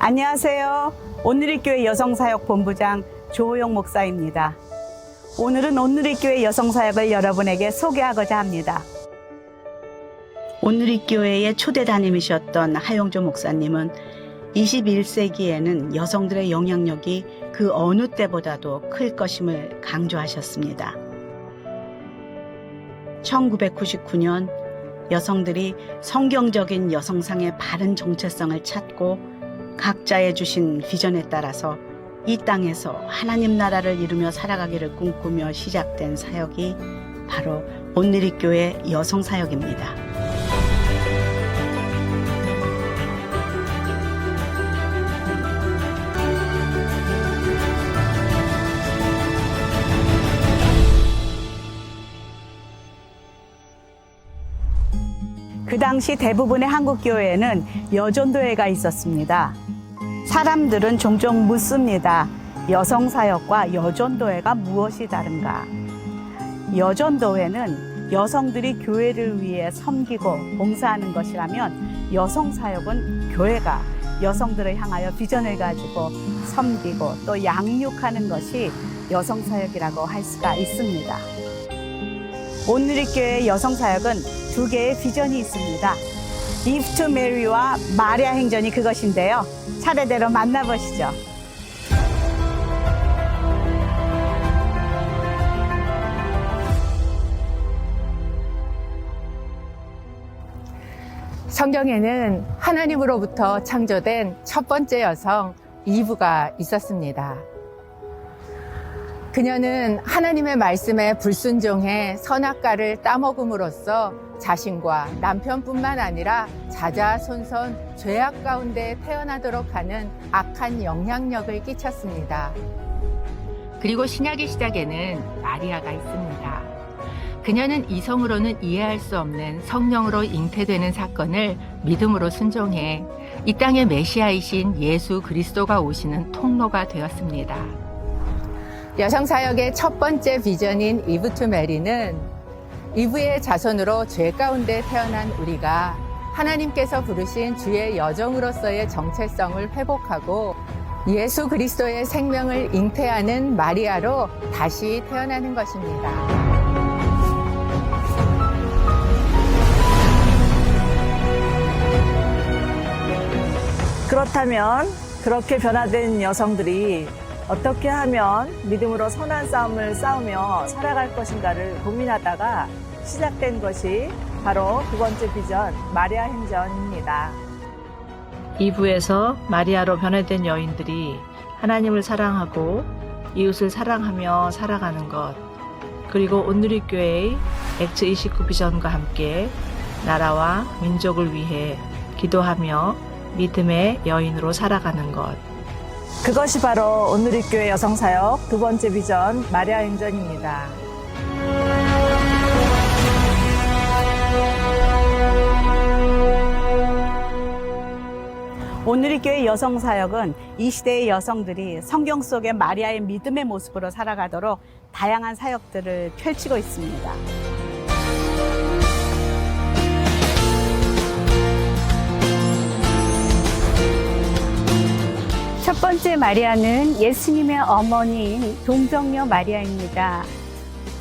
안녕하세요. 온누리교회 여성사역본부장 조호영 목사입니다. 오늘은 온누리교회 여성사역을 여러분에게 소개하고자 합니다. 온누리교회의 초대 담임이셨던 하용조 목사님은 21세기에는 여성들의 영향력이 그 어느 때보다도 클 것임을 강조하셨습니다. 1999년 여성들이 성경적인 여성상의 바른 정체성을 찾고 각자의 주신 비전에 따라서 이 땅에서 하나님 나라를 이루며 살아가기를 꿈꾸며 시작된 사역이 바로 온누리교회 여성사역입니다. 그 당시 대부분의 한국 교회에는 여전도회가 있었습니다. 사람들은 종종 묻습니다. 여성사역과 여전도회가 무엇이 다른가? 여전도회는 여성들이 교회를 위해 섬기고 봉사하는 것이라면 여성사역은 교회가 여성들을 향하여 비전을 가지고 섬기고 또 양육하는 것이 여성사역이라고 할 수가 있습니다. 온누리교회 여성사역은 두 개의 비전이 있습니다. Give to Mary와 마리아 행전이 그것인데요. 차례대로 만나보시죠. 성경에는 하나님으로부터 창조된 첫 번째 여성 이브가 있었습니다. 그녀는 하나님의 말씀에 불순종해 선악과를 따먹음으로써 자신과 남편뿐만 아니라 자자손손 죄악 가운데 태어나도록 하는 악한 영향력을 끼쳤습니다. 그리고 신약의 시작에는 마리아가 있습니다. 그녀는 이성으로는 이해할 수 없는 성령으로 잉태되는 사건을 믿음으로 순종해 이 땅의 메시아이신 예수 그리스도가 오시는 통로가 되었습니다. 여성사역의 첫 번째 비전인 이브 투 메리는 이브의 자손으로 죄 가운데 태어난 우리가 하나님께서 부르신 주의 여종으로서의 정체성을 회복하고 예수 그리스도의 생명을 잉태하는 마리아로 다시 태어나는 것입니다. 그렇다면 그렇게 변화된 여성들이 어떻게 하면 믿음으로 선한 싸움을 싸우며 살아갈 것인가를 고민하다가 시작된 것이 바로 두 번째 비전 마리아 행전입니다. 이브에서 마리아로 변화된 여인들이 하나님을 사랑하고 이웃을 사랑하며 살아가는 것, 그리고 온누리교회의 액트 29 비전과 함께 나라와 민족을 위해 기도하며 믿음의 여인으로 살아가는 것, 그것이 바로 온누리교회 여성사역 두 번째 비전 마리아 행전입니다. 온누리교회 여성사역은 이 시대의 여성들이 성경 속의 마리아의 믿음의 모습으로 살아가도록 다양한 사역들을 펼치고 있습니다. 첫 번째 마리아는 예수님의 어머니인 동정녀 마리아입니다.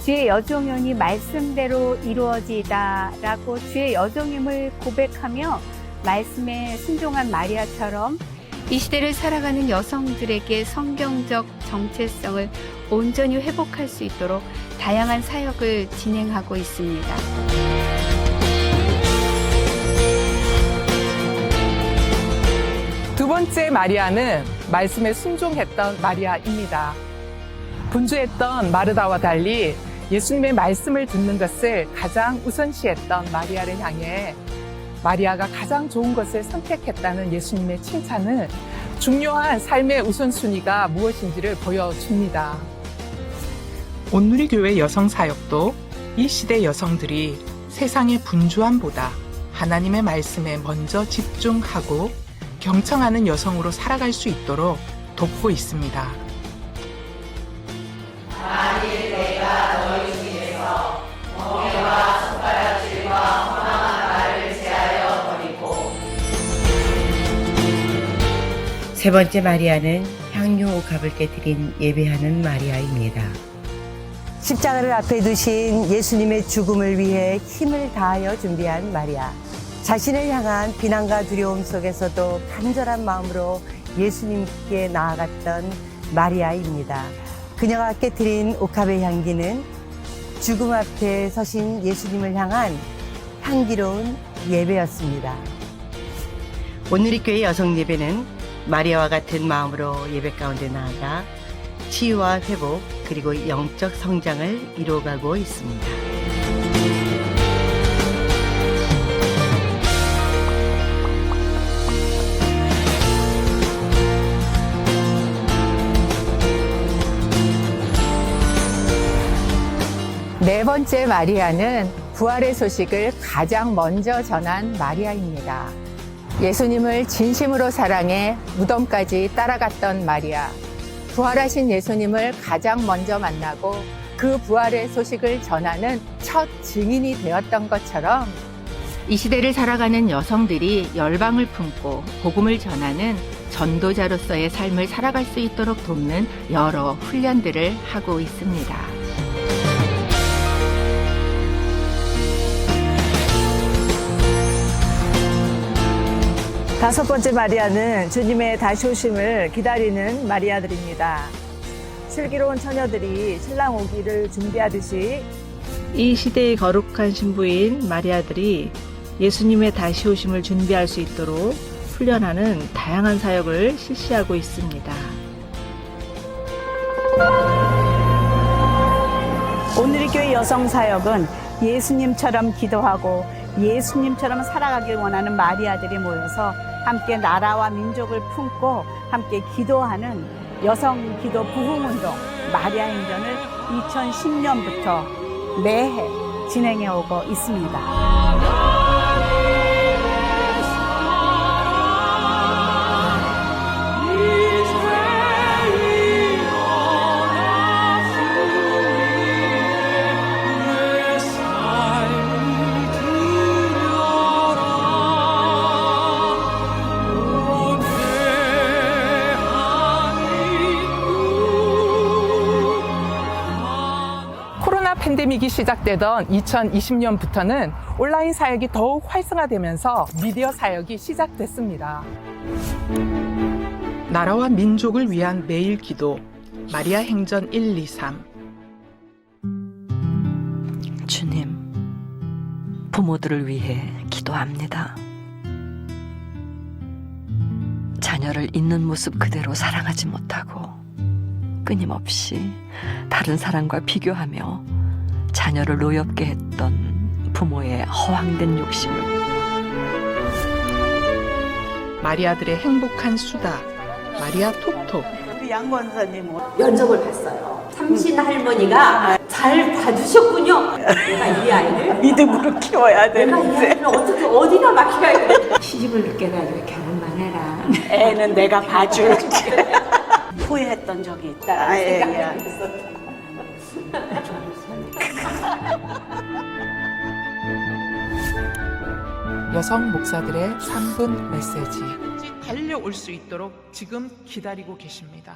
주의 여종연이 말씀대로 이루어지다 라고 주의 여종임을 고백하며 말씀에 순종한 마리아처럼 이 시대를 살아가는 여성들에게 성경적 정체성을 온전히 회복할 수 있도록 다양한 사역을 진행하고 있습니다. 두 번째 마리아는 말씀에 순종했던 마리아입니다. 분주했던 마르다와 달리 예수님의 말씀을 듣는 것을 가장 우선시했던 마리아를 향해 마리아가 가장 좋은 것을 선택했다는 예수님의 칭찬은 중요한 삶의 우선순위가 무엇인지를 보여줍니다. 온누리교회 여성사역도 이 시대 여성들이 세상의 분주함보다 하나님의 말씀에 먼저 집중하고 경청하는 여성으로 살아갈 수 있도록 돕고 있습니다. 만일 내가 너희 중에서 멍에와 손가락질과 험한 말을 제하여 버리고 세 번째 마리아는 향유 옥합을 깨뜨린 예배하는 마리아입니다. 십자가를 앞에 두신 예수님의 죽음을 위해 힘을 다하여 준비한 마리아. 자신을 향한 비난과 두려움 속에서도 간절한 마음으로 예수님께 나아갔던 마리아입니다. 그녀가 깨뜨린 옥합의 향기는 죽음 앞에 서신 예수님을 향한 향기로운 예배였습니다. 오늘의 교회 여성 예배는 마리아와 같은 마음으로 예배 가운데 나아가 치유와 회복 그리고 영적 성장을 이루어가고 있습니다. 네 번째 마리아는 부활의 소식을 가장 먼저 전한 마리아입니다. 예수님을 진심으로 사랑해 무덤까지 따라갔던 마리아. 부활하신 예수님을 가장 먼저 만나고 그 부활의 소식을 전하는 첫 증인이 되었던 것처럼 이 시대를 살아가는 여성들이 열방을 품고 복음을 전하는 전도자로서의 삶을 살아갈 수 있도록 돕는 여러 훈련들을 하고 있습니다. 다섯 번째 마리아는 주님의 다시 오심을 기다리는 마리아들입니다. 슬기로운 처녀들이 신랑 오기를 준비하듯이 이 시대의 거룩한 신부인 마리아들이 예수님의 다시 오심을 준비할 수 있도록 훈련하는 다양한 사역을 실시하고 있습니다. 오늘의 교회 여성 사역은 예수님처럼 기도하고 예수님처럼 살아가길 원하는 마리아들이 모여서 함께 나라와 민족을 품고 함께 기도하는 여성 기도 부흥운동 마리아 행전을 2010년부터 매해 진행해 오고 있습니다. 코로나 팬데믹이 시작되던 2020년부터는 온라인 사역이 더욱 활성화되면서 미디어 사역이 시작됐습니다. 나라와 민족을 위한 매일 기도 마리아 행전 1, 2, 3. 주님, 부모들을 위해 기도합니다. 자녀를 있는 모습 그대로 사랑하지 못하고 끊임없이 다른 사람과 비교하며 자녀를 노엽게 했던 부모의 허황된 욕심을 마리아들의 행복한 수다 마리아 톡톡. 우리 양 권사님 면접을 봤어요. 삼신 할머니가 잘 봐주셨군요. 내가 이 아이를 믿음으로 키워야 내가 이 아이를 어떻게 어디다 맡겨야 돼? 시집을 늦게 가지고 결혼만 해라. 애는 내가 봐줄게. 후회했던 적이 있다. 생각이 있었다. 여성 목사들의 3분 메시지. 달려올 수 있도록 지금 기다리고 계십니다.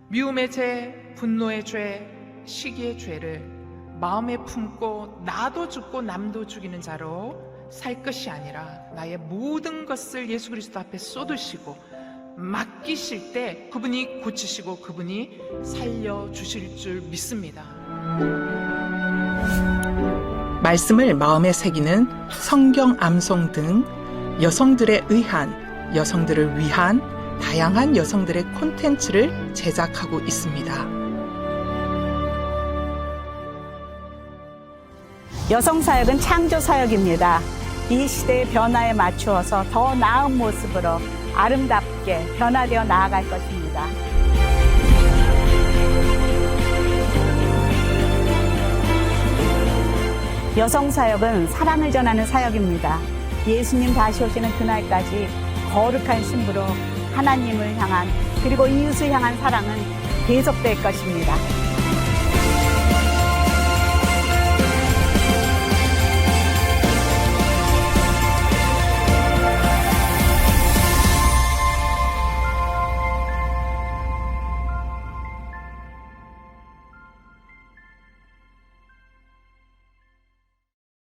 미움의 죄, 분노의 죄, 시기의 죄를 마음에 품고 나도 죽고 남도 죽이는 자로 살 것이 아니라 나의 모든 것을 예수 그리스도 앞에 쏟으시고 맡기실 때 그분이 고치시고 그분이 살려주실 줄 믿습니다. 말씀을 마음에 새기는 성경 암송 등 여성들에 의한, 여성들을 위한 다양한 여성들의 콘텐츠를 제작하고 있습니다. 여성 사역은 창조 사역입니다. 이 시대의 변화에 맞추어서 더 나은 모습으로 아름답게 변화되어 나아갈 것입니다. 여성 사역은 사랑을 전하는 사역입니다. 예수님 다시 오시는 그날까지 거룩한 신부로 하나님을 향한 그리고 이웃을 향한 사랑은 계속될 것입니다.